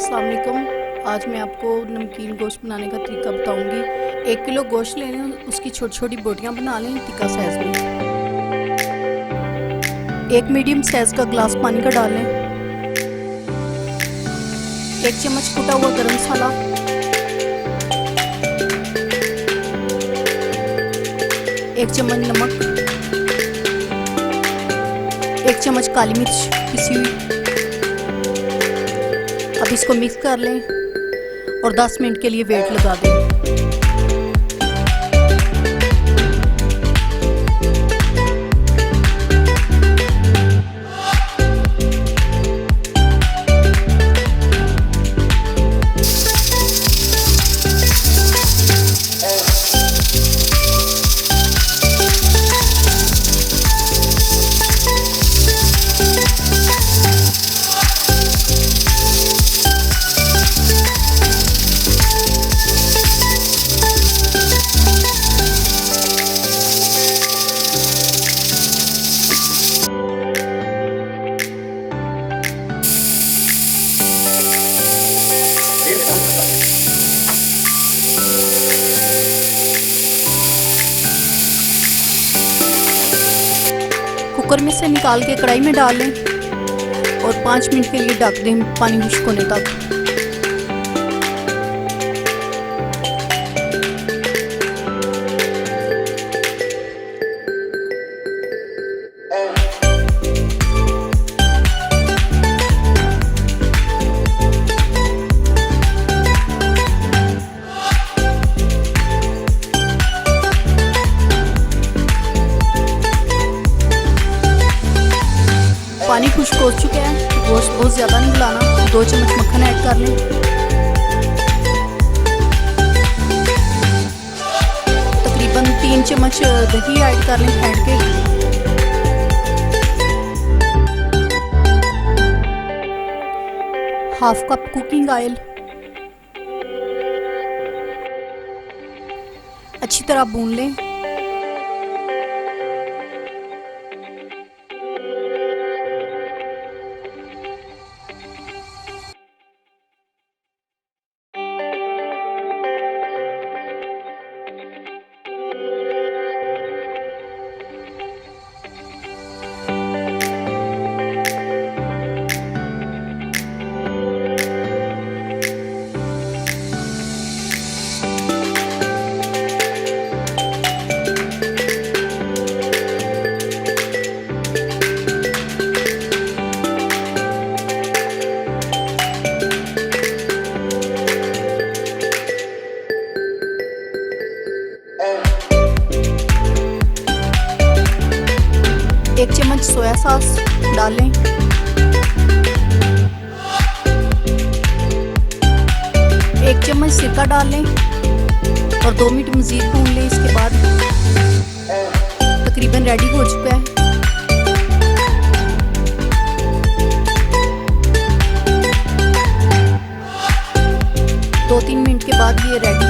अस्सलाम वालेकुम। आज मैं आपको नमकीन गोश्त बनाने का तरीका बताऊंगी। 1 किलो गोश्त ले लें, उसकी छोटी छोटी बोटियां बना लें टिक्का साइज में। 1 मीडियम साइज का गिलास पानी का डाल लें। 1 चम्मच कुटा हुआ गरम मसाला, 1 चम्मच नमक, 1 चम्मच काली मिर्च पिसी हुई। अब इसको मिक्स कर लें और 10 मिनट के लिए वेट लगा दें। कुकर में से निकाल के कढ़ाई में डाल लें और 5 मिनट के लिए ढक दें पानी खुश्क होने तक। पानी खुश्क हो चुका है, गोश्त बहुत ज़्यादा नहीं गलाना। 2 चम्मच मक्खन ऐड कर लें। तकरीबन 3 चम्मच दही ऐड कर लें फेंट के। हाफ कप कुकिंग ऑयल, अच्छी तरह भून लें। एक चम्मच सोया सॉस डालें। 1 चम्मच सिरका डाल लें और 2 मिनट मज़ीद भून लें। इसके बाद तकरीबन रेडी हो चुका है। दो 3 मिनट के बाद ये रेडी